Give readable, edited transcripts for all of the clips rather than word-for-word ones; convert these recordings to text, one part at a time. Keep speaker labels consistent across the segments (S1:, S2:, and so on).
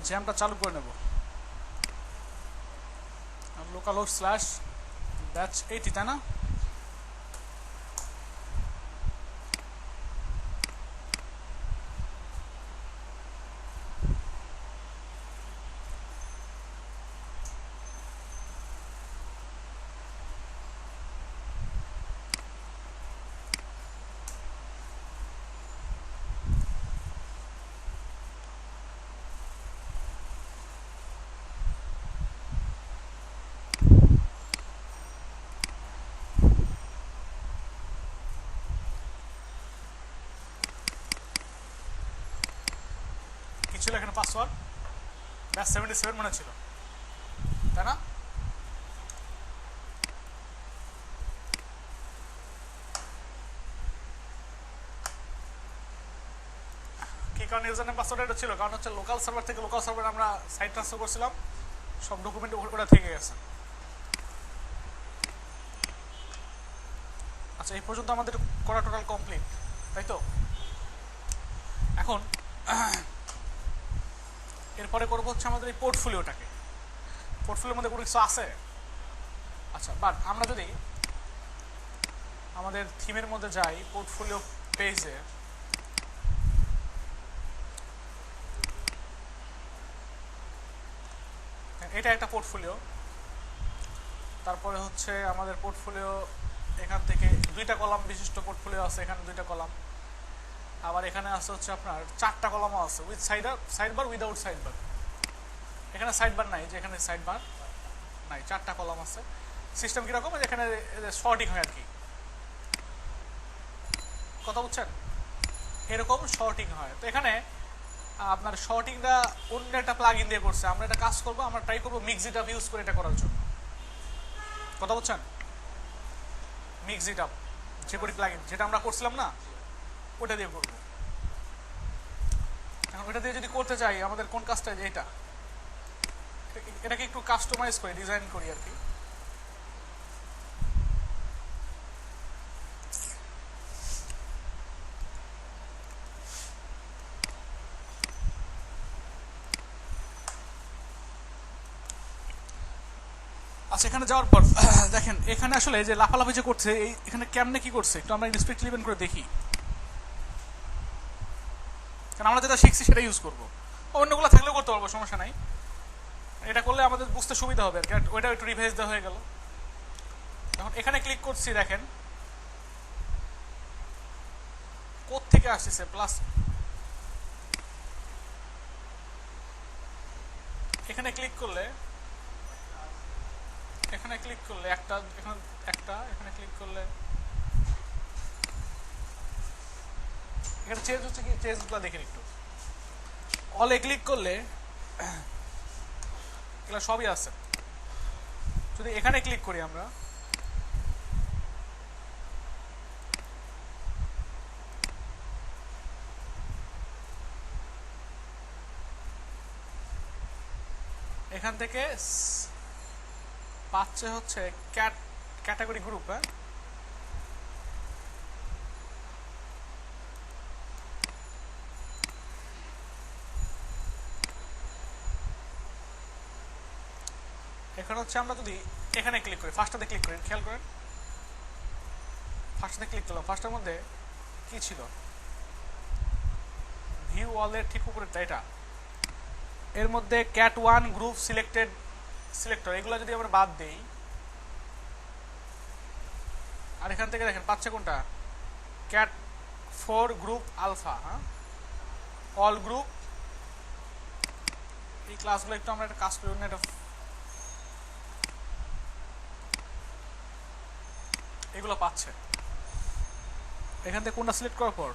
S1: জ্যামটা চালু করে নেব। লোকাল হোস্ট স্ল্যাশ ব্যাচ 80, তাই না? কি ছিল এখানে পাসওয়ার্ড? ব্যাচ 77 মনে ছিল, তাই না? কি কারণে ইউজার নেম পাসওয়ার্ড এটা ছিল? কারণ হচ্ছে লোকাল সার্ভার থেকে লোকাল সার্ভার আমরা সাইট ট্রান্সফার করছিলাম, সব ডকুমেন্ট ওটা থেকে গেছে। আচ্ছা, এই পর্যন্ত আমাদের করা টোটাল কমপ্লিট, তাই তো? এখন এরপরে করবো হচ্ছে আমাদের এই পোর্টফোলিওটাকে। পোর্টফোলিওর মধ্যে কোনো কিছু আছে? আচ্ছা, বাট আমরা যদি আমাদের থিমের মধ্যে যাই, পোর্টফোলিও পেজে, এটা একটা পোর্টফোলিও। তারপরে হচ্ছে আমাদের পোর্টফোলিও এখান থেকে 2টা কলাম বিশিষ্ট পোর্টফোলিও আছে, এখানে 2টা কলাম। আবার এখানে আছে হচ্ছে আপনার 4টা কলামও আছে, উইথ সাইডবার উইদাউট সাইডবার। এখানে সাইডবার নাই, যে এখানে সাইডবার নাই, 4টা কলাম আছে। সিস্টেম কীরকম? এখানে শর্টিং হয় আর কি, কথা বুঝছেন? এরকম শর্টিং হয়। তো এখানে আপনার শর্টিংটা অন্য একটা প্লাগইন দিয়ে করছে। আমরা এটা কাজ করবো, আমরা ট্রাই করবো মিক্সিট আপ ইউজ করে এটা করার জন্য, কথা বুঝছেন? মিক্সিট আপ যে করি প্লাগইন, যেটা আমরা করছিলাম না, ওটা দিয়ে করবো। এখন ওটা দিয়ে যদি করতে চাই, আমাদের কোন কাজটা? যে এটাকে একটু কাস্টমাইজ করে ডিজাইন করি আর কি। আচ্ছা, এখানে যাওয়ার পর দেখেন এখানে আসলে যে লাফালাফি যে করছে, এখানে কেমনে কি করছে একটু আমরা ইন্সপেক্ট ইভেন্ট করে দেখি। কারণ আমরা যেটা শিখছি সেটা ইউজ করবো, অন্যগুলো থাকলেও করতে পারবো, সমস্যা নাই। এটা করলে আমাদের বুঝতে সুবিধা হবে আর কি। ওইটা একটু রিভাইজ দেওয়া হয়ে গেল। এখন এখানে ক্লিক করছি, দেখেন কোথ থেকে আসতেছে প্লাস। এখানে ক্লিক করলে একটা, এখানে ক্লিক করলে এখানে চেঞ্জ হচ্ছে কি? চেঞ্জগুলো দেখেন একটু। অলে ক্লিক করলে এগুলো সবই আছে। যদি এখানে ক্লিক করি আমরা, এখান থেকে পাচ্ছে হচ্ছে ক্যাটাগরি গ্রুপ। হ্যাঁ, এখন হচ্ছে আমরা যদি এখানে ক্লিক করি, ফার্স্টটাতে ক্লিক করি, খেয়াল করেন ফার্স্টটাতে ক্লিক করলাম, ফার্স্টের মধ্যে কি ছিল? ভিউ ওয়ালের ঠিক উপরেরটা এটা। এর মধ্যে ক্যাট 1 গ্রুপ সিলেক্টর, এগুলো যদি আমরা বাদ দেই, আর এখান থেকে দেখেন পাচ্ছে কোনটা? Cat 4 group alpha. হ্যাঁ, অল গ্রুপ। এই ক্লাসগুলো একটু আমরা একটা কাজ করি, না এটা এগুলো পাচ্ছে। এখান থেকে কোনটা সিলেক্ট করার পর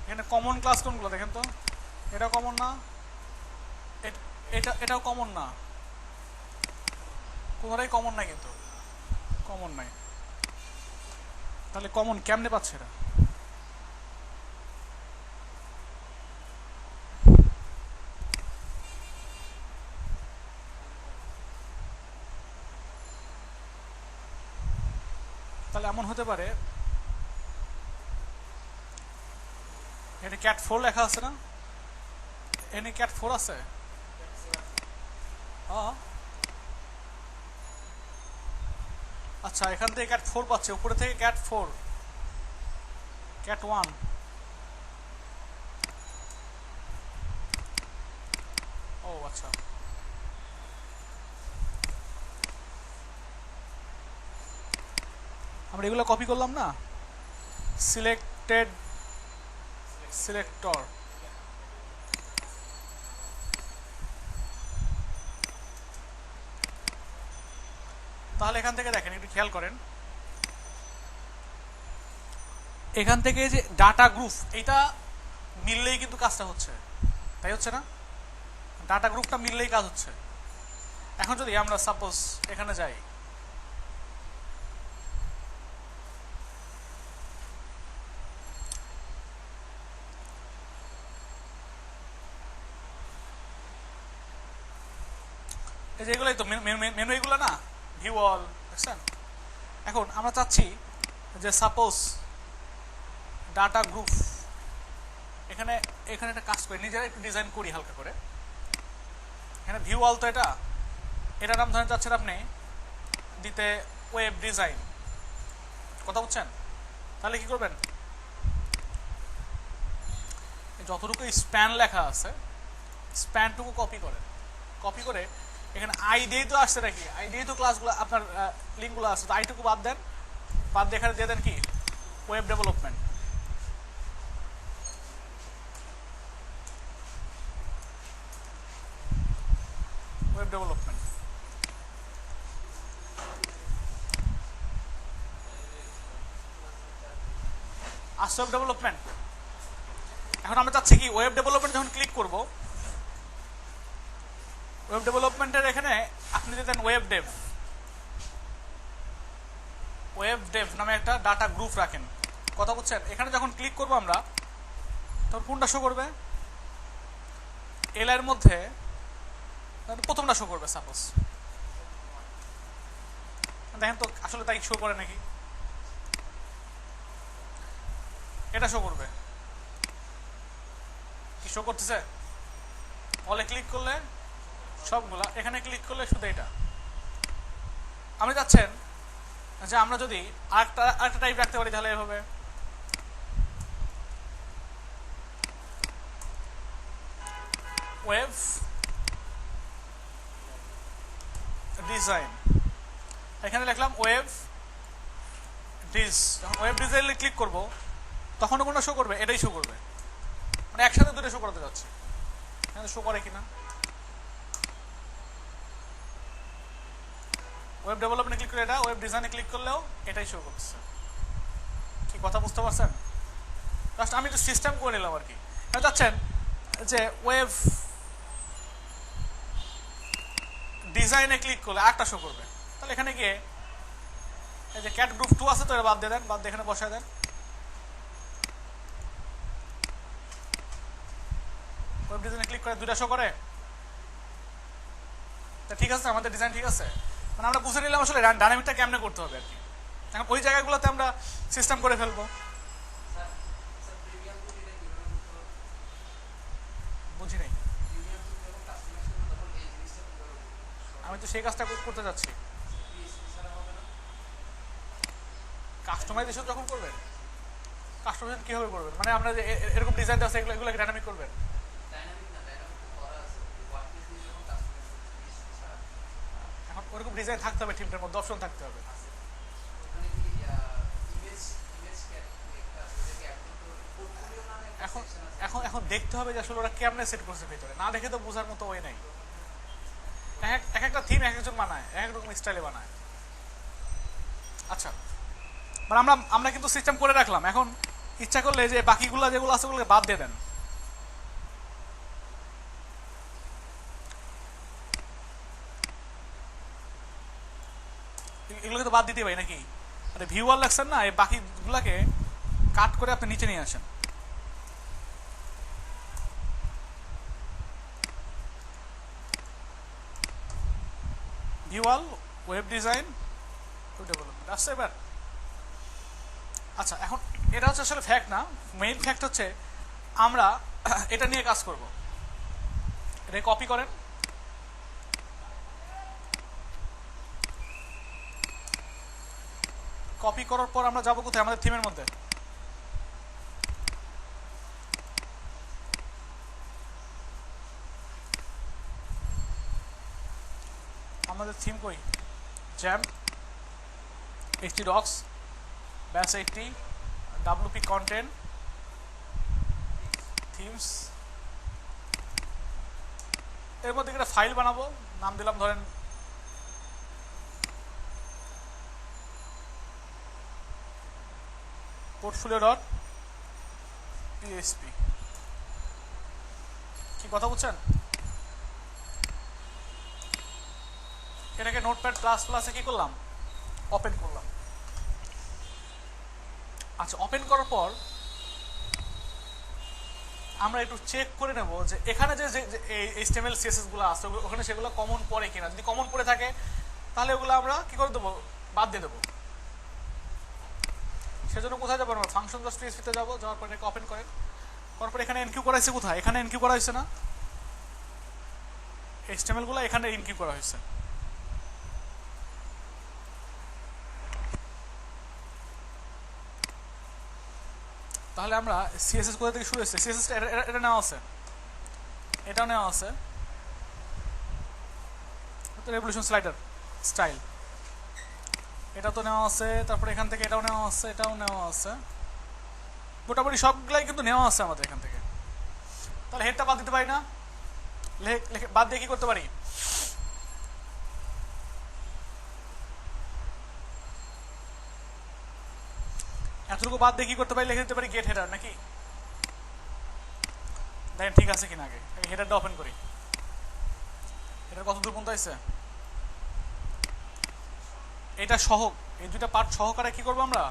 S1: এখানে কমন ক্লাস কোনগুলো দেখেন তো? এটা কমন না, এটাও কমন না, কোনোটাই কমন নাই, কিন্তু কমন নাই। তাহলে কমন কেমনে পাচ্ছে এরা? তাহলে এমন হতে পারে এখানে ক্যাট 4 লেখা আছে না, এখানে ক্যাট 4 আছে। আচ্ছা, এখান থেকে ক্যাট 4 পাচ্ছে, উপরে থেকে ক্যাট 4, ক্যাট 1। ও আচ্ছা, আমরা এগুলো কপি করলাম না, সিলেক্টেড সিলেক্টর। তাহলে এখান থেকে দেখেন, একটু খেয়াল করেন, এখান থেকে যে ডাটা গ্রুপ এটা মিললেই কিন্তু কাজটা হচ্ছে, তাই হচ্ছে না? ডাটা গ্রুপটা মিললেই কাজ হচ্ছে। এখন যদি আমরা সাপোজ এখানে যাই, এই যে এগুলোই তো মেনু, এগুলো না ভিউ অল, দেখছেন? এখন আমরা চাচ্ছি যে সাপোজ ডাটা গ্রুপ, এখানে একটা কাজ করি, নিজেরা একটু ডিজাইন করি হালকা করে। এখানে ভিউ অল, তো এটার নাম ধরেন চাচ্ছেন আপনি দিতে ওয়েব ডিজাইন, কথা বুঝছেন? তাহলে কি করবেন, যতটুকু স্প্যান লেখা আছে স্প্যানটুকু কপি করে এখানে আই দিয়েই তো আসছে নাকি, আই দিয়েই তো ক্লাসগুলো আপনার লিঙ্কগুলো আসছে, তো আইটুকু বাদ দেন, বাদ দিয়ে এখানে দিয়ে দেন কি ওয়েব ডেভেলপমেন্ট। ওয়েব ডেভেলপমেন্ট আসছে, ওয়েব ডেভেলপমেন্ট। এখন আমরা চাচ্ছি কি ওয়েব ডেভেলপমেন্ট যখন ক্লিক করব, ওয়েব ডেভেলপমেন্টের এখানে আপনি যদি দেন ওয়েব ডেভ নামে একটা ডাটা গ্রুপ রাখেন, কথা বুঝছেন? এখানে যখন ক্লিক করবো আমরা, তখন কোনটা শো করবে, এল এর মধ্যে প্রথমটা শো করবে। সাপোজ দেখেন তো আসলে তাই শো করে নাকি, এটা শো করবে, কি শো করতেছে? অলে ক্লিক করলে সবগুলা, এখানে ক্লিক করলে শুধু এটা। আপনি চাচ্ছেন যে আমরা যদি আরেকটা টাইপ রাখতে পারি, তাহলে এভাবে ওয়েব ডিজাইন, এখানে লিখলাম ওয়েব ডিজ। যখন ওয়েব ডিজাইনে ক্লিক করব তখনও কোনটা শো করবে, এটাই শো করবে, মানে একসাথে দুটো শো করাতে যাচ্ছে। এখানে শো করে কিনা, ওয়েব ডেভেলপমেন্টে ক্লিক করে এটা, ওয়েব ডিজাইনে ক্লিক করলেও এটাই শো করছে। কি কথা বুঝতে পারছেন? জাস্ট আমি একটু সিস্টেম করে নিলাম আর কি। চাচ্ছেন যে ওয়েব ডিজাইনে ক্লিক করলে আরেকটা শো করবে, তাহলে এখানে গিয়ে এই যে ক্যাট গ্রুপ 2 আছে, তো এটা বাদ দিয়ে দেন, বাদ দিয়ে এখানে বসায় দেন ওয়েব ডিজাইনে ক্লিক করে দুইটা শো করে। তা ঠিক আছে, আমাদের ডিজাইন ঠিক আছে, মানে আমরা বুঝে নিলাম আসলে ডাইনামিকটা কেমনে করতে হবে আর কি। এখন ওই জায়গাগুলোতে আমরা সিস্টেম করে ফেলবো। বুঝি নাই, আমি তো সেই কাজটা করতে যাচ্ছি। কাস্টমাইজেশন যখন করবেন, কাস্টমাইজেশন কিভাবে করবেন, মানে আমরা যে এরকম ডিজাইন আছে এগুলো ডাইনামিক করবেন? এখন ওরকম ডিজাইন থাকতে হবে, টিমটার মধ্যে অপশন থাকতে হবে। এখন এখন এখন দেখতে হবে যে আসলে ওরা কেমনে সেট করছে ভিতরে, না দেখে তো বোঝার মতো ওয়ে নাই। এক একটা থিম এক একজন বানায়, এক এক রকম স্টাইলে বানায়। আচ্ছা, মানে আমরা কিন্তু সিস্টেম করে রাখলাম, এখন ইচ্ছা করলে যে বাকিগুলো যেগুলো আছে ওগুলো বাদ দিয়ে দেন। এগুলোকে তো বাদ দিতে পারি নাকি? আরে ভিউ ওয়াল লাগছেন না, এই বাকিগুলাকে কাট করে আপনি নিচে নিয়ে আসেন। ভিউ ওয়াল, ওয়েব ডিজাইন, ডেভেলপমেন্ট আসছে। এবার আচ্ছা, এখন এটা হচ্ছে আসলে ফ্যাক্ট না, মেইন ফ্যাক্ট হচ্ছে আমরা এটা নিয়ে কাজ করব। এটা কপি করেন, কপি করার পর আমরা যাবো কোথায়, আমাদের থিমের মধ্যে। আমাদের থিম কই, জ্যাম, এইচটি ডক্স, ব্যাস 80, ডাব্লুপি কন্টেন্ট, থিমস। এর মধ্যে একটা ফাইল বানাবো, নাম দিলাম ধরেন পোর্টফোলিও ডট পিএসপি। কি কথা বলছেন? এটাকে নোটপ্যাড প্লাস প্লাসে কি করলাম, ওপেন করলাম। আচ্ছা, ওপেন করার পর আমরা একটু চেক করে নেব যে এখানে যে এইচটিএমএল সিএসএস গুলো আছে ওখানে সেগুলো কমন পড়ে কিনা। যদি কমন পড়ে থাকে তাহলে ওগুলো আমরা কি করে দেবো, বাদ দিয়ে দেবো। সেজন্য কোথায় যাবো, আমরা ফাংশন জাস্ট পিএসপিতে যাবো, যাওয়ার পর এটাকে ওপেন করেন, করার পর এখানে এনকিউ করা হয়েছে কোথায়, এখানে এনকিউ করা হয়েছে না, এইচটিএমএল গুলো এখানে এনকিউ করা হয়েছে। তাহলে আমরা সিএসএস কোথা থেকে শুরু হয়েছে, সিএসএস এটা নেওয়া আছে, এটাও নেওয়া আছে, রেভলিউশন স্লাইডার স্টাইল এটা তো নেওয়া আছে, তারপরে এখান থেকে এটাও নেওয়া আছে, এটাও নেওয়া আছে, মোটামুটি সবগুলাই কিন্তু নেওয়া আছে আমাদের এখান থেকে। তাহলে হেডটা বাদ দিতে পারি না, বাদ দিয়ে কি করতে পারি, এতটুকু বাদ দিয়ে কি করতে পারি, লিখে দিতে পারি গেট হেডার নাকি। দেখেন ঠিক আছে কিনা, আগে হেডারটা ওপেন করি। এটার কত দূর পর্যন্ত আছে, এটা সহ, এই দুইটা পার্ট সহকারে কি করবো আমরা,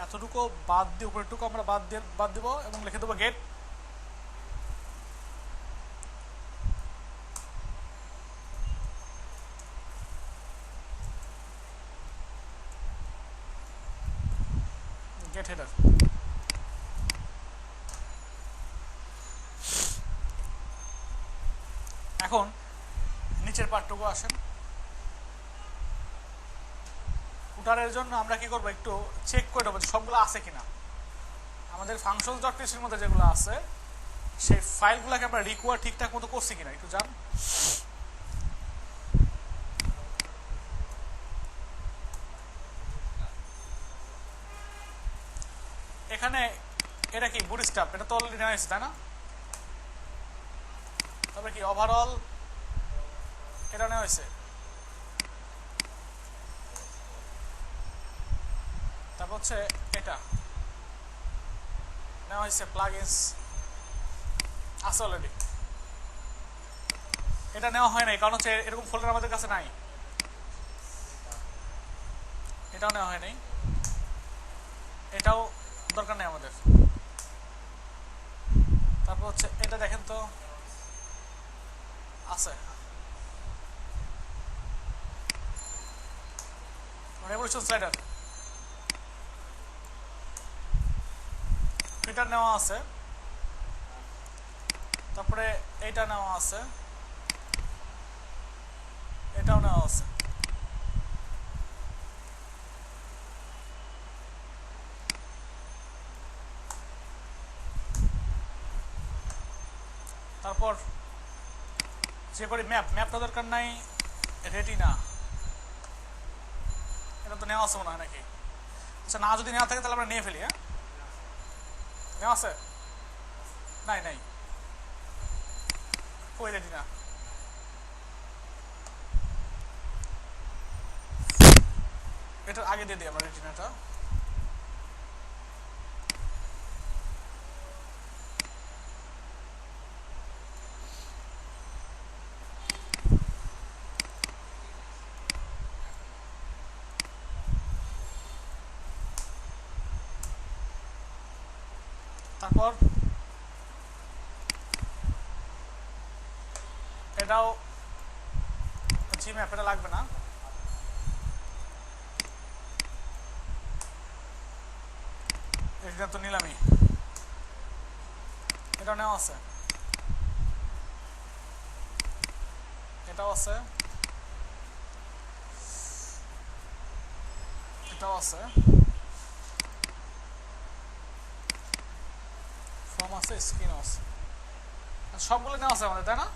S1: এতটুকু বাদ দিয়ে উপরেরটুকু আমরা বাদ দিব এবং লিখে দেবো গেট গেট হেডার। এখন নিচের পার্টটুকু আসেন, ফুটারের জন্য আমরা কি করবো, একটু চেক করে নেবো সবগুলো আছে কিনা। আমাদের ফাংশনস ডট পিএসপির মধ্যে যেগুলো আছে সেই ফাইলগুলোকে আমরা রিকোয়ার ঠিকঠাক মতো করছি কিনা একটু জান। এখানে এটা কি বুটস্ট্র্যাপ, এটা তো অলরেডি নেওয়া হয়েছে তাই না। তবে কি ওভারঅল এটা নেওয়া হয়েছে, তারপর হচ্ছে এটা নেওয়া হয়েছে, প্লাগইনস আছে অলরেডি। এটা নেওয়া হয় নাই কারণ হচ্ছে এরকম ফোল্ডার আমাদের কাছে নাই, এটাও নেওয়া হয় নাই, এটাও দরকার নেই আমাদের। তারপর হচ্ছে এটা দেখেন তো আছে, রেভলিউশন স্লাইডার এটা নেওয়া আছে, তারপরে এইটা নেওয়া আছে, এটাও নেওয়া আছে। তারপর যে করি ম্যাপটা দরকার নাই, রেটিনা এটা তো নেওয়া আছে মনে হয় নাকি। আচ্ছা, না যদি নেওয়া থাকে তাহলে আমরা নিয়ে ফেলি। হ্যাঁ, নেওয়া আছে, নাই নাই, কই রেটিনা, এটার আগে দিয়ে দিই আমরা রেটিনাটা। তারপর এটাও জি ম্যাপ, এটা লাগবে না, এটা তো নিলামই, এটা নেওয়া আছে, এটাও আছে, এটাও আছে, ফর্ম আছে, স্ক্রিনও আছে, সবগুলো নেওয়া আছে আমাদের, তাই না?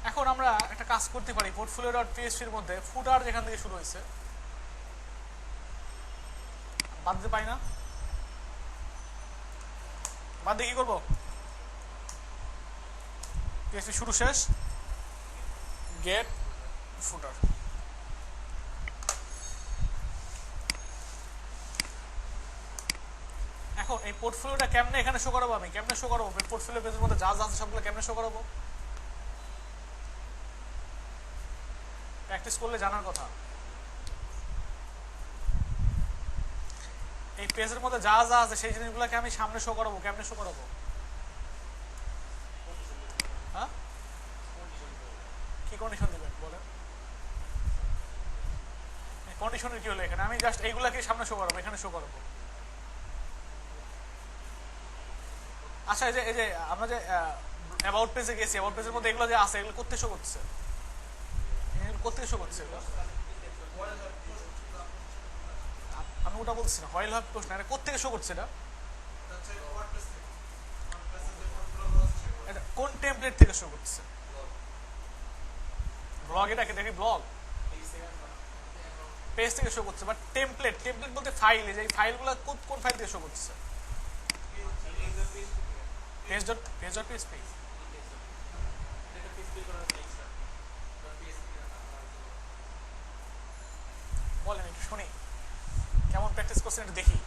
S1: এখন আমরা একটা কাজ করতে পারি, পোর্টফোলিও ডট পিএইচপির মধ্যে ফুটার যেখান থেকে শুরু হয়েছে বাদ দিতে পারি না, বাদ দিয়ে কি করবো, পিএইচপি শুরু শেষ গেট ফুটার। এখন এই পোর্টফোলিওটা কেমনে এখানে শো করাবো, আমি কেমনে শো করাবো পোর্টফোলিও পেজের মধ্যে যা যা আছে সবগুলো কেমনে শো করাবো, প্র্যাকটিস করলে জানার কথা। এই পেজের মধ্যে যা যা আছে সেই জিনিসগুলোকে আমি সামনে শো করাবো, কেমনে শো করাবো? হ্যাঁ, কি কন্ডিশন দিবেন বলেন? কন্ডিশনের কি হলো এখানে? আমি জাস্ট এইগুলাকে সামনে শো করাবো, এখানে শো করাবো। আচ্ছা, এই যে আমরা যে অ্যাবাউট পেজে গেছি, অ্যাবাউট পেজের মধ্যে এগুলো যে আছে এগুলো কোত্থেকে শো করছে, কোত্থেকে শো করছে? আমি ওটা বলছি না, হোয়াইল হ্যাভ প্রশ্ন, এটা কোত্থেকে শো করছে? এটা কোন টেমপ্লেট থেকে শো করছে? ব্লগ, এটাকে দেখি ব্লগ পেজ থেকে শো করছে, বাট টেমপ্লেট, টেমপ্লেট বলতে ফাইল, এই যে ফাইলগুলো কোন ফাইল থেকে শো করছে? page.php। বলেন একটু শুনি, কেমন প্র্যাকটিস করছেন একটু দেখি।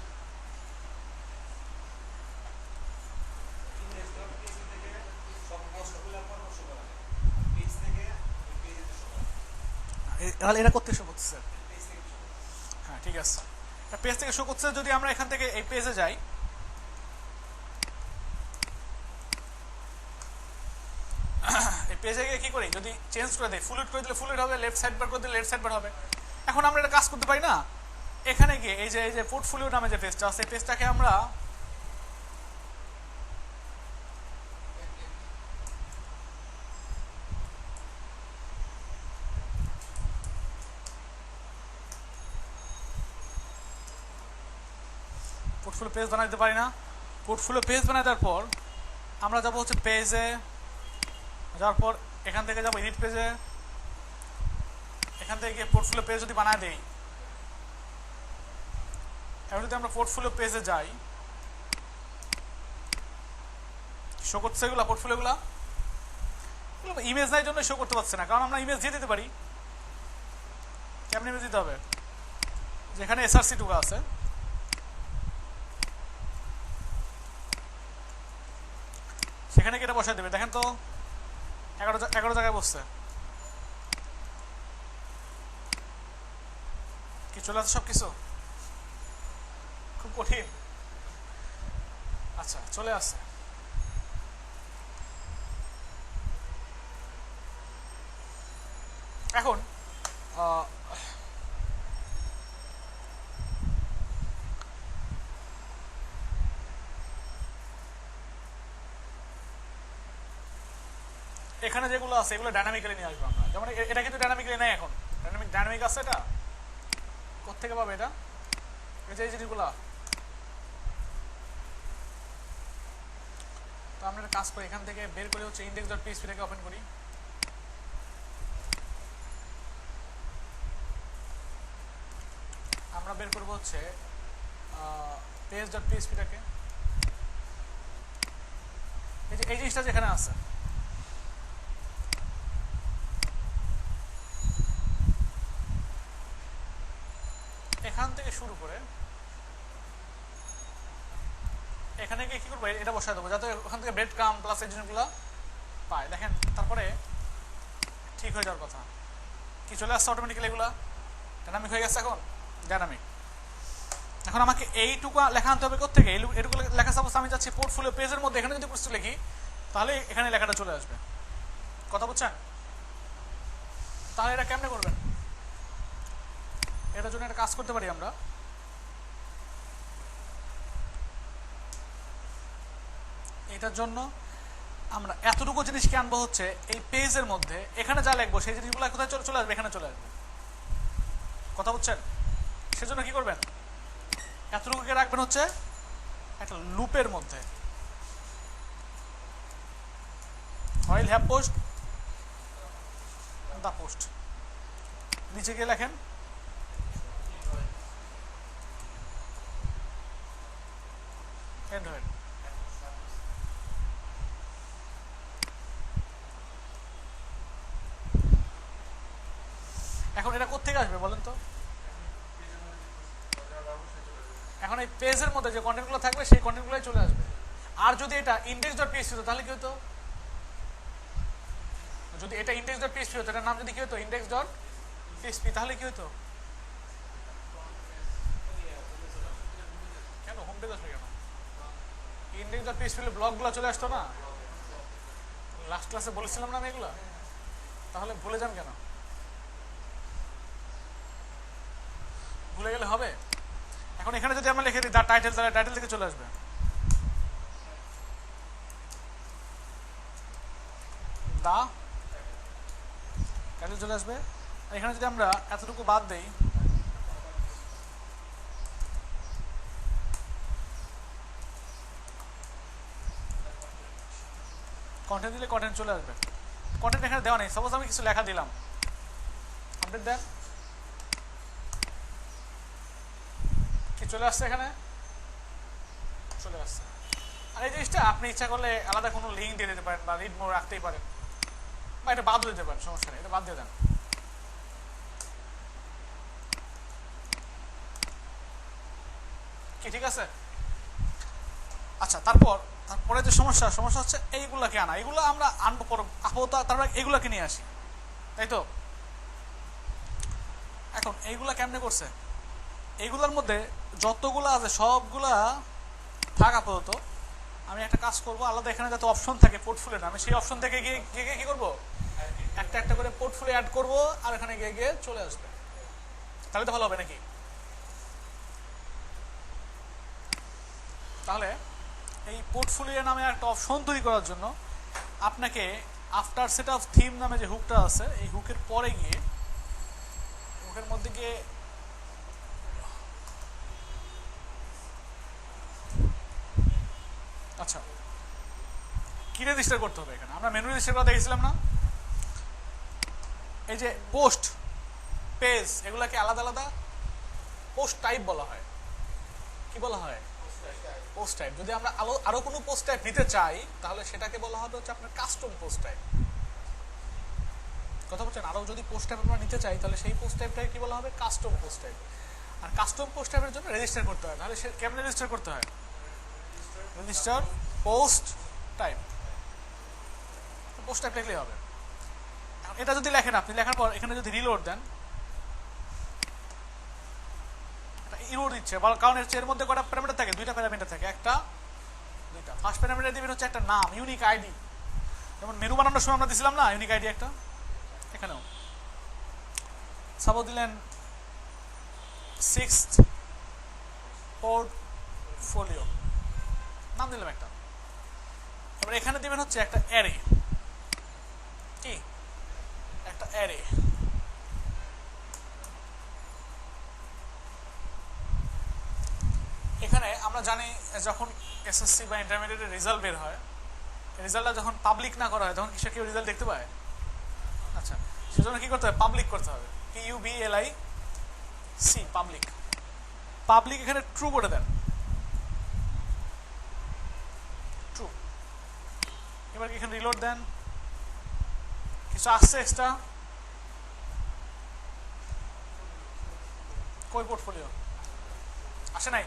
S1: এটা করতে শো করছে, হ্যাঁ ঠিক আছে, পেজ থেকে শো করছে। যদি আমরা এখান থেকে এই পেজে যাই, এই পেজে গিয়ে কি করি, যদি চেঞ্জ করে দেয়, ফুল করে দিলে ফুল হবে, লেফট সাইড বার করে দিলে লেফট সাইড বার হবে। এখন আমরা এটা কাজ করতে পারি না, এখানে গিয়ে এই যে পোর্টফোলিও নামে যে পেজটা আছে, এই পেজটাকে আমরা পোর্টফোলিও পেজ বানাইতে পারি না। পোর্টফোলিও পেজ বানাই দেওয়ার পর আমরা যাবো হচ্ছে পেজে, যাওয়ার পর এখান থেকে যাবো এডিট পেজে, এখান থেকে গিয়ে পোর্টফোলিও পেজ যদি বানায় দেই, এবার যদি আমরা পোর্টফোলিও পেজে যাই, শো করছে এগুলা পোর্টফোলিওগুলা, ইমেজ নাই জন্য শো করতে পারছে না, কারণ আমরা ইমেজ দিয়ে দিতে পারি। কেমন ইমেজ দিতে হবে? যেখানে এসআরসি টুকু আছে, সেখানে কি এটা বসাই দেবে? দেখেন তো 11 জায়গায় বসছে, কি চলে আসছে সবকিছু? খুব কঠিন। আচ্ছা, চলে আসছে। এখন এখানে যেগুলো আছে এগুলো ডাইনামিক্যালি নিয়ে আসবো আমরা, যেমন এটা কিন্তু ডাইনামিক্যালি নেই, এখন ডাইনামিক আছে, এটা কোত্থেকে পাবে? এটা এই যে এই জিনিসগুলা, তো আমরা একটা কাজ করি, এখান থেকে বের করে হচ্ছে index.php থেকে ওপেন করি, আমরা বের করবো হচ্ছে page.php-টাকে, এই জিনিসটা যেখানে আছে, এখান থেকে শুরু করে এখানে গিয়ে কি করবো, এটা বসায় দেবো, যাতে ওখান থেকে ব্রেড ক্রাম্ব প্লাস এই জিনিসগুলো পায়। দেখেন তারপরে ঠিক হয়ে যাওয়ার কথা, কি চলে আসছে অটোমেটিক্যালি, এগুলা ডাইনামিক হয়ে গেছে। এখন ডাইনামিক, এখন আমাকে এইটুকু লেখা আনতে হবে কোথেকে? এইটুকু লেখা সাপোজ আমি যাচ্ছি পোর্টফোলিও পেজের মধ্যে, এখানে যদি কিছু লিখি তাহলে এখানে লেখাটা চলে আসবে, কথা বুঝছেন? তাহলে এটা কেমনে করবেন? এটার জন্য একটা কাজ করতে পারি আমরা, এটার জন্য আমরা এতটুকু জিনিসকে আনবো হচ্ছে এই পেজের মধ্যে, এখানে যা লিখবো সেই জিনিসগুলো কোথায় চলে আসবে, এখানে চলে আসবে। কথা বুঝছেন? সেজন্য কি করবেন, এতটুকুকে রাখবেন হচ্ছে একটা লুপের মধ্যে, while have post the post, নিচে গিয়ে লেখেন end head। এখন এটা কোত্থেকে আসবে বলেন তো? এখন এই পেজের মধ্যে যে কন্টেন্টগুলো থাকবে সেই কন্টেন্টগুলোই চলে আসবে। আর যদি এটা index.php হতো তাহলে কি হতো, যদি এটা index.php হতো, এটার নাম যদি কি হতো index.php, তাহলে কি হতো, কেন হোম পেজ আসবে কেন? index.php হলে ব্লগগুলো চলে আসতো না? লাস্ট ক্লাসে বলেছিলাম না আমি এগুলো, তাহলে ভুলে যান কেন? ভুলে গেলে হবে? এখন এখানে যদি আমরা লিখে দিই দা টাইটেল, তাহলে টাইটেল থেকে চলে আসবে, দা টাইটেল চলে আসবে। আর এখানে যদি আমরা এতটুকু বাদ দেই, কন্টেন্ট দিলে কন্টেন্ট চলে আসবে। কন্টেন্ট এখানে দেওয়া নেই, সাপোজ আমি কিছু লেখা দিলাম, আপডেট দেন, কি চলে আসছে, এখানে চলে আসছে। আর এই জিনিসটা আপনি ইচ্ছা করলে আলাদা কোনো লিঙ্ক দিয়ে দিতে পারেন বা রিড মোর রাখতেই পারেন, বা এটা বাদ দিতে পারেন, সমস্যা নেই, এটা বাদ দিয়ে দেন। কি ঠিক আছে? আচ্ছা, তারপরে যে সমস্যা হচ্ছে এইগুলাকে আনা, এগুলো আমরা আনবো পর, আপাতত তারপরে এইগুলাকে নিয়ে আসি, তাই তো? এখন এইগুলা কেমনে করছে, এইগুলোর মধ্যে যতগুলা আছে সবগুলা থাক আপাতত। আমি একটা কাজ করব, আলাদা এখানে যাতে অপশন থাকে পোর্টফোলিও, আমি সেই অপশন থেকে গিয়ে গিয়ে কি করবো, একটা একটা করে পোর্টফোলিও অ্যাড করব, আর এখানে গিয়ে গিয়ে চলে আসবে, তাহলে তো ভালো হবে নাকি? তাহলে এই পোর্টফোলিও নামে একটা অপশন তৈরি করার জন্য আপনাকে আফটার সেট অফ থিম নামে যে হুকটা আছে, এই হুকের পরে গিয়ে, হুকের মধ্যে গিয়ে আচ্ছা কি রেজিস্টার করতে হবে, এখানে আমরা মেনু রেজিস্টার করা দেখেছিলাম না? এই যে পোস্ট, পেজ, এগুলাকে আলাদা আলাদা পোস্ট টাইপ বলা হয়। কি বলা হয়? Post type. যদি আমরা আরো কোনো পোস্ট টাইপ নিতে চাই তাহলে সেটাকে বলা হবে হচ্ছে আপনার কাস্টম পোস্ট টাইপ। কথা বলছেন? আরো যদি পোস্ট টাইপ আমরা নিতে চাই তাহলে সেই পোস্ট টাইপটাকে কি বলা হবে? Custom post type. আর কাস্টম পোস্ট টাইপের জন্য রেজিস্টার করতে হয়। তাহলে কেমনে রেজিস্টার করতে হয়? Register post type, post type লিখলেই হবে। এটা যদি লেখেন, আপনি লেখার পর এখানে যদি রিলোড দেন, ইরোর দিচ্ছে, কারণ এর মধ্যে কটা প্যারামিটার থাকে? দুইটা প্যারামিটার থাকে, একটা দুইটা। ফার্স্ট প্যারামিটার দিবেন হচ্ছে একটা নাম, ইউনিক আইডি, যেমন মেনু বানানোর সময় আমরা দিছিলাম না ইউনিক আইডি একটা, এখানেও সাপোজ দিলেন 6th পোর্টফোলিও, নাম দিলাম একটা। এবার এখানে দিবেন হচ্ছে একটা অ্যারে, কি একটা অ্যারে। এখানে আমরা জানি যখন এসএসসি বা ইন্টারমিডিয়েটের রেজাল্ট বের হয়, রেজাল্টটা যখন পাবলিক না করা হয় তখন কি কেউ রেজাল্ট দেখতে পায়? আচ্ছা, সেজন্য কি করতে হবে? পাবলিক করতে হবে, PUBLIC, পাবলিক। পাবলিক এখানে ট্রু করে দেন, ট্রু। এবার এখানে রিলোড দেন, কিছু আসছে এক্সট্রা, কই পোর্টফোলিও আসে নাই?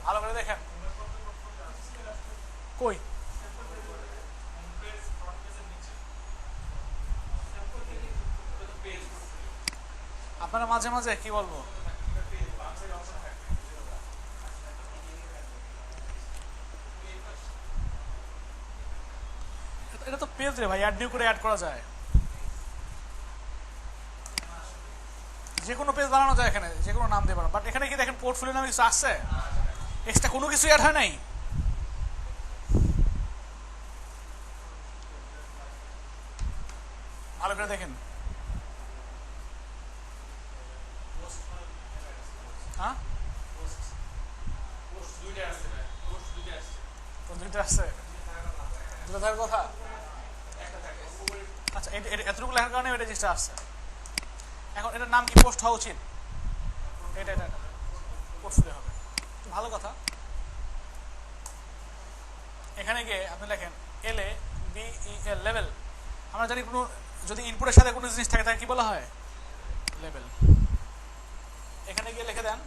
S1: ভালো করে দেখেন, কই? আপনারা মাঝে মাঝে কি বলবো, এটা তো পেজ রে ভাই, অ্যাড নিউ করে অ্যাড করা যায়। যে কোনো পেজ বানানো যায় এখানে, যে কোনো নাম দিয়ে বানানো। বাট এখানে কি দেখেন পোর্টফোলিও নামে কিছু আসছে, এক্সট্রা কোনো কিছু অ্যাড হয় নাই। ভালো করে দেখেন। হ্যাঁ দুইটা আসছে, দুটো থাকার কথা। আচ্ছা এতটুকু লেখার কারণে এটা জিনিসটা আসছে। এখন এটার নাম কি পোস্ট হওয়া উচিত? এটা এটা পোর্টফোলিও হবে, ভালো কথা। এখানে গিয়ে আপনি লেখেন LABEL, লেভেল। আমরা জানি কোনো যদি ইনপুটের সাথে কোনো জিনিস থাকে তাকে কি বলা হয়? লেভেল। এখানে গিয়ে লিখে দেন,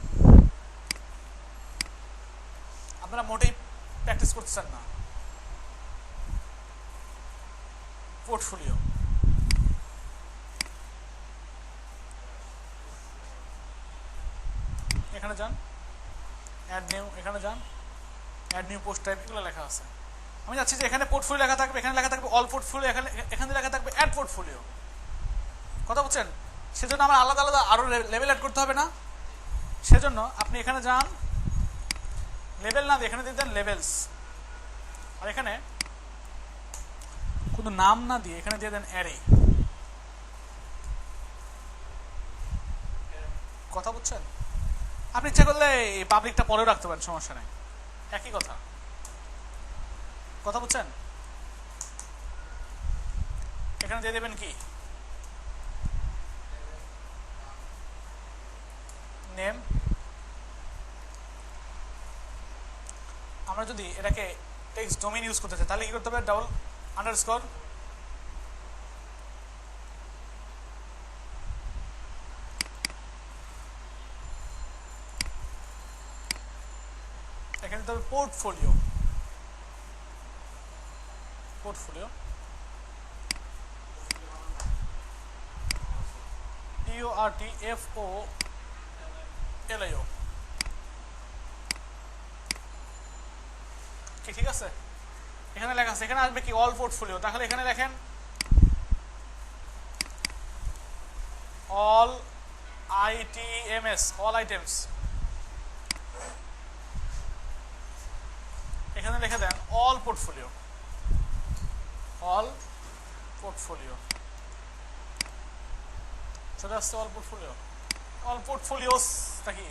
S1: আপনারা মোটেই প্র্যাকটিস করতেছেন না, পোর্টফোলিও। এখানে যান, অ্যাড নিউ, এখানে যান, অ্যাড নিউ পোস্ট টাইপ, এগুলো লেখা আছে। আমি যাচ্ছি যে এখানে পোর্টফোলিও লেখা থাকবে, এখানে লেখা থাকবে অল পোর্টফোলিও, এখানে লেখা থাকবে অ্যাড পোর্টফোলিও। কথা বলছেন? সেজন্য আমার আলাদা আলাদা আরো লেভেল অ্যাড করতে হবে না? সেজন্য আপনি এখানে যান, লেভেল না দিয়ে এখানে দিয়ে দেন লেভেলস, আর এখানে কোনো নাম না দিয়ে এখানে দিয়ে দেন অ্যারে। কথা বুঝছেন? আপনি ইচ্ছা করলে এই পাবলিকটা পরেও রাখতে পারেন, সমস্যা নেই, একই কথা। কথা বুঝছেন? এখানে দিয়ে দেবেন কি নেম। আমরা যদি এটাকে টেক্সট ডোমেইন ইউজ করতে চাই তাহলে কি করতে হবে? ডাবল আন্ডারস্কোর, এখানে দিতে হবে পোর্টফোলিও, পোর্টফোলিও PORTFOLIO। ঠিক আছে, এখানে লেখা আছে, এখানে আসবে কি অল পোর্টফোলিও। তাহলে এখানে লেখেন অল ITMS, অল আইটেমস। এখানে লিখে দেন অল পোর্টফোলিও, অল পোর্টফোলিও। চলে আসছে অল পোর্টফোলিও। অল পোর্টফোলিওস নাকি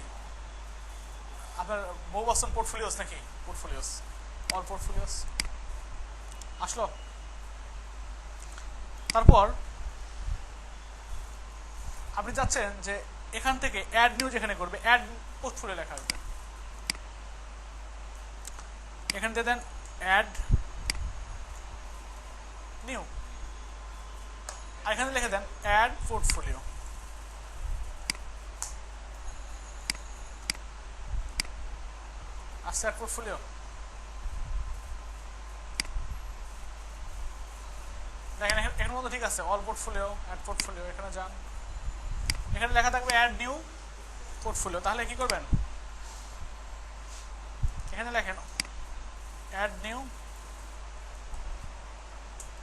S1: আপনার বহুবচন পোর্টফোলিওস নাকি? পোর্টফোলিওস, অল পোর্টফোলিওস আসলো। তারপর আপনি চাচ্ছেন যে এখান থেকে অ্যাড নিউ যেখানে করবে, অ্যাড পোর্টফোলিও লেখা আসবে, এখানে দিয়ে দেন অ্যাড নিউ, আর এখানে লিখে দেন অ্যাড পোর্টফোলিও। আসছে অ্যাড পোর্টফোলিও। দেখেন এখানে মতো ঠিক আছে, অল পোর্টফোলিও, অ্যাড পোর্টফোলিও। এখানে যান, এখানে লেখা থাকবে অ্যাড নিউ পোর্টফোলিও। তাহলে কি করবেন? এখানে লেখেন অ্যাড নিউ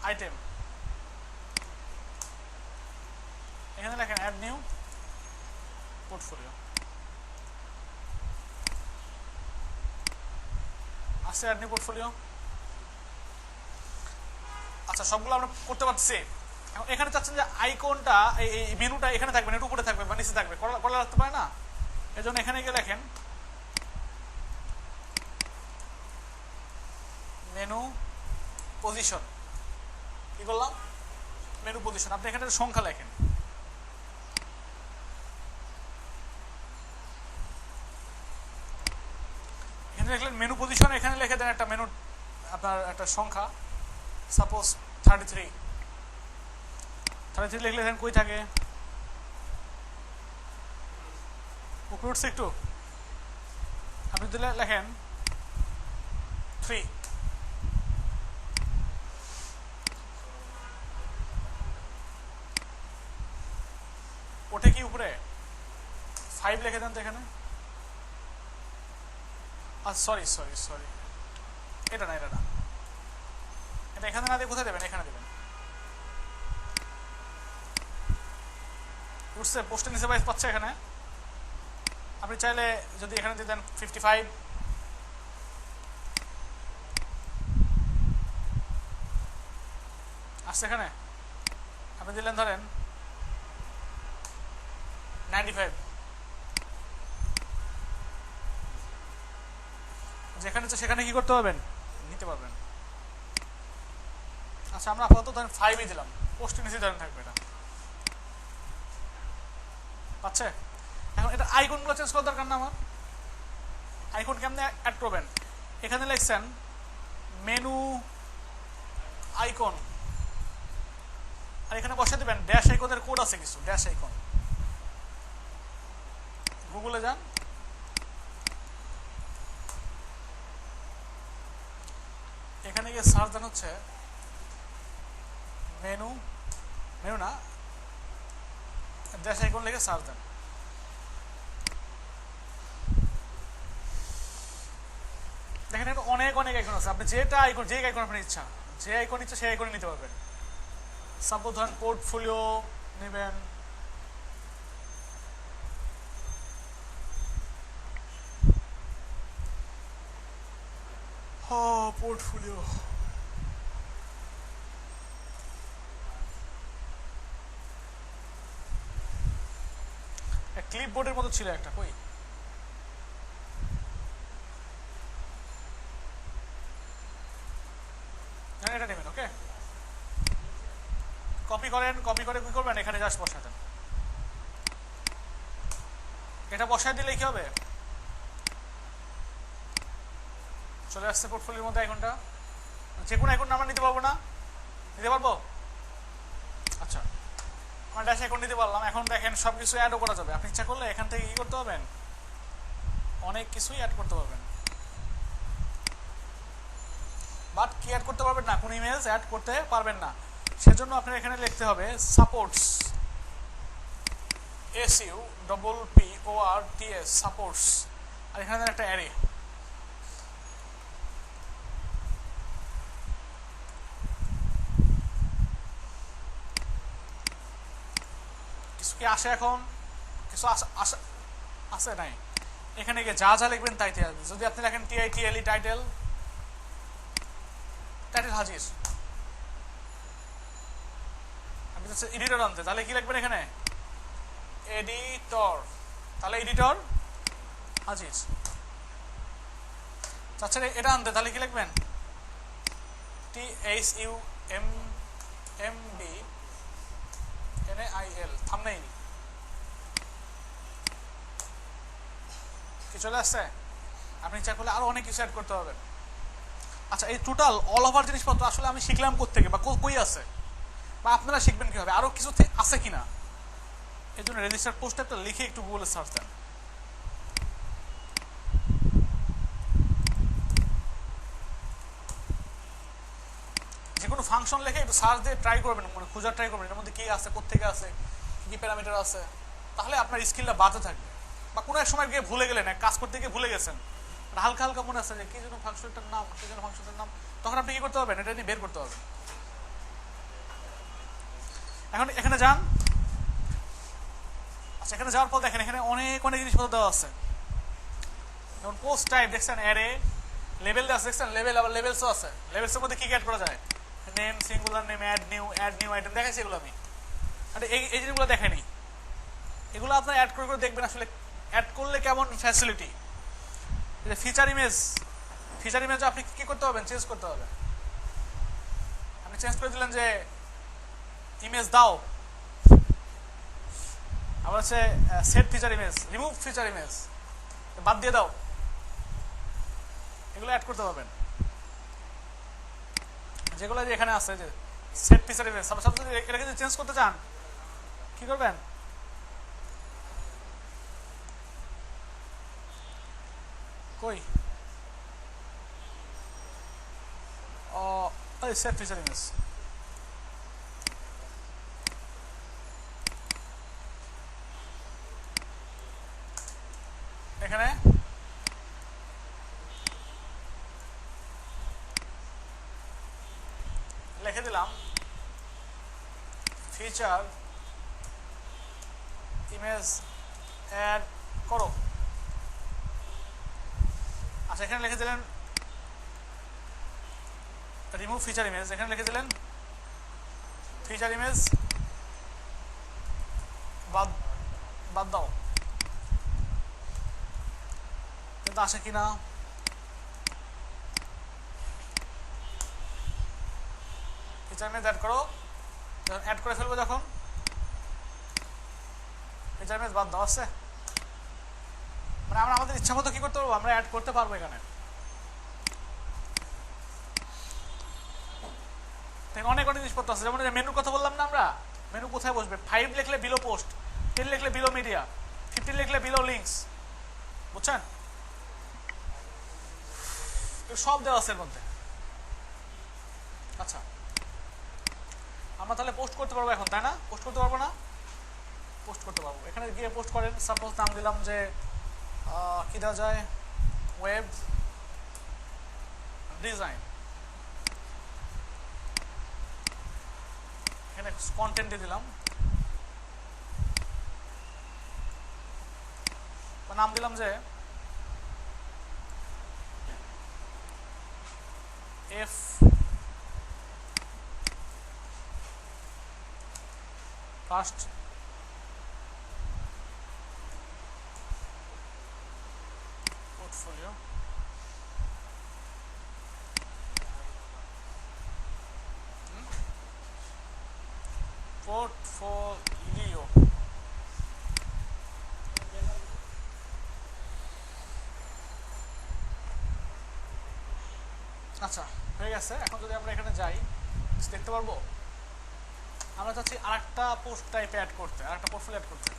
S1: আইটেম, এখানে লেখেন অ্যাড নিউ পোর্টফোলিও। আসছে অ্যাড নিউ পোর্টফোলিও। আচ্ছা, সবগুলো আমরা করতে পারছি। এখন এখানে চাচ্ছেন যে আইকনটা, এই মেনুটা এখানে থাকবে না, একটু উপরে থাকবে বা নিচে থাকবে, করা রাখতে পারে না? এই জন্য এখানে গিয়ে লেখেন মেনু পজিশন। কি করলাম? Menu position. আপনি এখানে সংখ্যা লেখেন, এখানে লিখলেন মেনু পজিশন, এখানে লিখে দেন একটা মেনু, আপনার একটা সংখ্যা, সাপোজ 33। 33 লিখলে দেন কই থাকে? উপরে উঠছে একটু। আপনি দিলে লেখেন 3। ওঠে কি উপরে? 5 লিখে দেন তো এখানে। সরি, এটা না, এটা এখানে না দিয়ে কোথায় দেবেন? এখানে দেবেন। উঠছে, পোস্টের নিচে প্রাইস পাচ্ছে এখানে। আপনি চাইলে যদি এখানে দিয়ে দেন 55, আসছে এখানে, আপনি দিলেন ধরেন 95, যেখানে সেখানে কি করতে পারবেন, নিতে পারবেন। আচ্ছা আমরা আপাতত ধরেন 5ই দিলাম, পোস্টের নিচে ধরেন থাকবে এটা, পাচ্ছে। এখন এটা আইকনগুলো চেঞ্জ করার দরকার না আমার। আইকন কেমনে অ্যাড করবেন, এখানে লিখছেন মেনু আইকন, আর এখানে বসে দিবেন ড্যাশ আইকনের কোড আছে কিছু, ড্যাশ আইকন। গুগলে যান, এখানে গিয়ে সার্চ দেন হচ্ছে মেনু, মেনু না, ড্যাশ আইকন লিখে সার্চ দেন। দেখেন এটা অনেক অনেক আইকন আছে, আপনি যেটা আইকন, যে আইকন আপনার ইচ্ছা, যে আইকন ইচ্ছা সেই আইকনে নিতে পারবেন। সাপোজ ধরেন পোর্টফোলিও নেবেন, পোর্টফোলিও, ক্লিপ বোর্ডের মতো ছিল একটা, কই এটা নেবেন। ওকে, কপি করেন, কপি করে কি করবেন, এখানে জাস্ট বসায় দেন। এটা বসায় দিলে কি হবে, চলে আসছে পোর্টফোলিওর মধ্যে আইকনটা। যে কোনো আইকন আমরা নিতে পারবো না, নিতে পারবো। আচ্ছা আমরা ড্যাশ আইকন নিতে পারলাম। এখন দেখেন সব কিছু অ্যাডও করা যাবে, আপনি ইচ্ছা করলে এখান থেকে কি করতে পারবেন, অনেক কিছুই অ্যাড করতে পারবেন। বাট কি অ্যাড করতে পারবেন না, কোন ইমেজ অ্যাড করতে পারবেন না। সেজন্য আপনার এখানে লিখতে হবে সাপোর্টস, SUPPORTS, সাপোর্টস, আর এখানে একটা অ্যারে। কিছু কি আসে এখন, কিছু আসে নাই, এখানে গিয়ে যা যা লিখবেন তাইতে আসবে। যদি আপনি লেখেন TITLE, টাইটেল, টাইটেল হাজির। আমি চাচ্ছি এডিটর আনতে, তাহলে কি লিখবেন এখানে, এডিটর, তাহলে এডিটর হাজির। চাচ্ছেন এটা আনতে, তাহলে কি লিখবেন, THUMBNAIL, থাম্বনেইল। কি চলে আসছে, আপনি ইচ্ছা করলে আরো অনেক কিছু অ্যাড করতে পারবেন। আচ্ছা এই টোটাল অল ওভার জিনিসপত্র আসলে আমি শিখলাম কোত্থেকে বা কই আছে, বা আপনারা শিখবেন কিভাবে, আরো কিছু আছে কিনা। এই জন্য রেজিস্টার পোস্ট একটা লিখে একটু গুগলে সার্চ দেন। যে কোনো ফাংশন লিখে একটু সার্চ দিয়ে ট্রাই করবেন, মানে খোঁজার ট্রাই করবেন এর মধ্যে কি আছে, কোত্থেকে আছে, কি প্যারামিটার আছে, তাহলে আপনার স্কিলটা বাড়তে থাকবে। বা কোনো এক সময় গিয়ে ভুলে গেলেন, এক কাজ করতে গিয়ে ভুলে গেছেন, হালকা হালকা মনে আছে যে কি যেন ফাংশনটার নাম, কি যেন ফাংশনের নাম, তখন আপনি কি করতে পারবেন, এটা নিয়ে বের করতে পারবেন। এখন এখানে যান, আচ্ছা এখানে যাওয়ার পর দেখেন এখানে অনেক অনেক জিনিসপত্র দেওয়া আছে। যেমন পোস্ট টাইপ দেখছেন, অ্যারে, লেবেল আছে দেখছেন, লেবেল, আবার লেবেলসও আছে। লেবেলসের মধ্যে কি অ্যাড করা যায়, name, singular name, add new item দেখাইছি এগুলো আমি। আর এই জিনিসগুলো দেখেনি, এগুলো আপনার অ্যাড করে করে দেখবেন আসলে অ্যাড করলে কেমন facility. Feature image, feature image আপনি কি করতে পারবেন, চেঞ্জ করতে পারবেন। আপনি চেঞ্জ করে দিলেন যে ইমেজ দাও, আবার হচ্ছে set feature image, remove feature image, বাদ দিয়ে দাও, এগুলো অ্যাড করতে পারবেন। যেগুলো যে এখানে আছে যে সেট ফিচার ইমেজ, সাপোজ এটাকে যদি চেঞ্জ করতে চান কি করবেন, কই সেট ফিচার ইমেজ, এখানে লিখে দিলাম ফিচার ইমেজ অ্যাড করো। আচ্ছা, এখানে লিখে দিলেন রিমুভ ফিচার ইমেজ, এখানে লিখে দিলেন ফিচার ইমেজ বাদ বাদ দাও, কিন্তু আসে কিনা। ফিচার ইমেজ অ্যাড করো, যখন অ্যাড করে ফেলবো যখন ফিচার ইমেজ বাদ দাও আসছে। মানে আমরা আমাদের ইচ্ছা মতো কি করতে পারবো, আমরা অ্যাড করতে পারবো এখানে। অনেক অনেক জিনিসপত্র আছে, যেমন মেনুর কথা বললাম না আমরা, মেনু কোথায় বসবে, 5 লিখলে বিলো পোস্ট, 10 লিখলে বিলো মিডিয়া, 15 লিখলে বিলো লিঙ্কস, বুঝছেন? সব দেওয়া আছে এর মধ্যে। আচ্ছা, আমরা তাহলে পোস্ট করতে পারবো এখন, তাই না? পোস্ট করতে পারবো না? পোস্ট করতে পারবো। এখানে গিয়ে পোস্ট করেন, সাপোজ নাম দিলাম যে কি দেওয়া যায়, ওয়েব ডিজাইন, এখানে কন্টেন্ট দিয়ে দিলাম, নাম দিলাম যে এফ ফার্স্ট পোর্টফোলিও, পোর্টফোলিও। আচ্ছা, হয়ে গেছে। এখন যদি আমরা এখানে যাই দেখতে পারবো আমরা চাচ্ছি আরেকটা পোস্ট টাইপ অ্যাড করতে, আরেকটা পোর্টফোলিও অ্যাড করতে।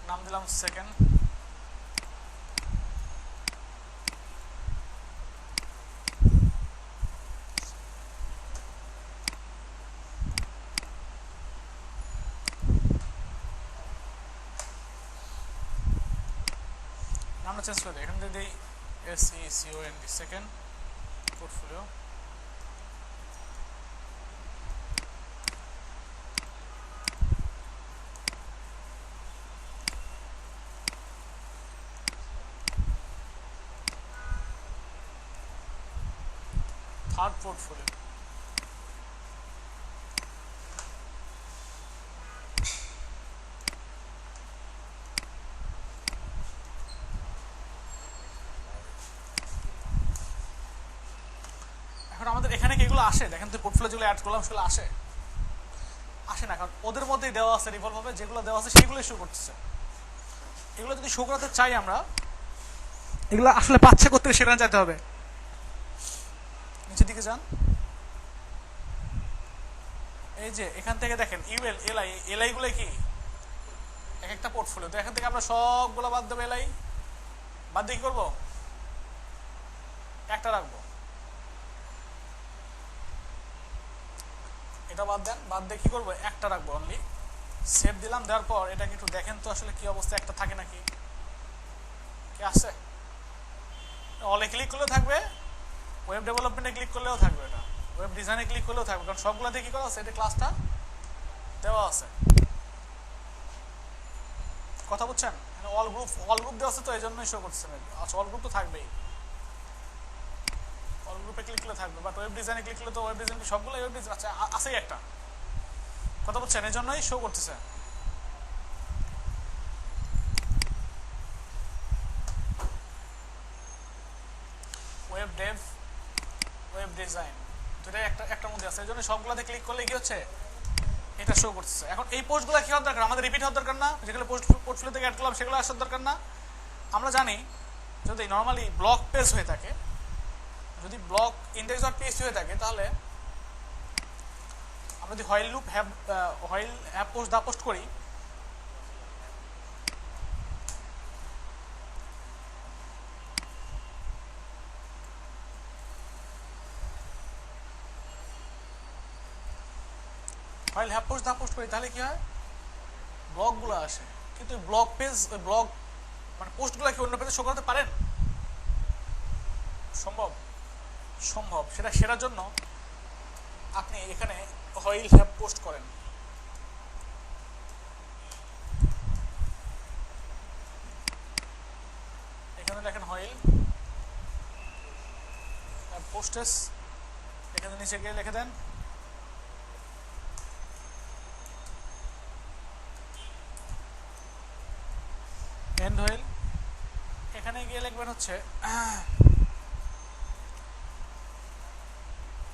S1: নাম দিলাম সেকেন্ড, নামটা চেঞ্জ করে দিই, এখানে দিয়ে দিই SECOND, second portfolio. Third portfolio. এখন আমাদের এখানে কি এগুলো আসে? দেখেন তো পোর্টফোলিও যেগুলো অ্যাড করলাম সেগুলো আসে? আসে না, কারণ ওদের মধ্যেই দেওয়া আছে রিভলভ হবে, যেগুলো দেওয়া আছে সেগুলোই শো করতেছে। এগুলো যদি শো করাতে চাই আমরা, এগুলো আসলে পাচ্ছে করতে সেখানে যেতে হবে। নিচের দিকে যান, এই যে এখান থেকে দেখেন ইউএল এলআই, এলআই গুলো কি এক একটা পোর্টফোলিও, তো এখান থেকে আমরা সবগুলো বাদ দেবো, এলআই বাদ দিয়ে কি করবো, একটা রাখবো। এটা বাদ দেন, বাদ দিয়ে কি করবো, একটা রাখবো অনলি। সেভ দিলাম, দেওয়ার পর এটাকে একটু দেখেন তো আসলে কি অবস্থা, একটা থাকে নাকি, কি আসছে? অলে ক্লিক করলেও থাকবে, ওয়েব ডেভেলপমেন্টে ক্লিক করলেও থাকবে, এটা ওয়েব ডিজাইনে ক্লিক করলেও থাকবে, কারণ সবগুলোতে কি করা আছে, এটা ক্লাসটা দেওয়া আছে। কথা বুঝছেন? অল গ্রুপ দেওয়া আছে, তো এই জন্যই শো করছে। আচ্ছা, অল গ্রুপ তো থাকবেই, অল গ্রুপে ক্লিক করলে থাকবে, বাট ওয়েব ডিজাইনে ক্লিক করলে তো ওয়েব ডিজাইন সবগুলো ওয়েব ডিজাইন আচ্ছা আছেই একটা। কথা বুঝছেন? এই জন্যই শো করতেছে। ওয়েব ডেভ, ওয়েব ডিজাইন দুটাই একটার মধ্যে আছে, এই জন্য সবগুলোতে ক্লিক করলে কি হচ্ছে, এটা শো করতেছে। এখন এই পোস্টগুলো কি হওয়ার দরকার, আমাদের রিপিট হওয়ার দরকার না, যেগুলো পোর্টফোলিও থেকে অ্যাড করলাম সেগুলো আসার দরকার না। আমরা জানি যদি নর্মালি ব্লক পেজ হয়ে থাকে, যদি ব্লক index.php হয়ে থাকে, তাহলে আমরা যদি while loop have post the post করি, while have post the post করি, তাহলে কি হয়, ব্লকগুলো আসে। কিন্তু ব্লক পেজ, ব্লক মানে পোস্টগুলো কি অন্য পেজে শো করতে পারেন? সম্ভব? সম্ভব। সেটার জন্য আপনি এখানে হোয়াইল হ্যাভ পোস্ট করেন, এখানে লেখেন হয়েল, পোস্টেস এখানে নিচে গিয়ে লিখে দেন এন্ড হয়েল। এখানে গিয়ে লিখবেন হচ্ছে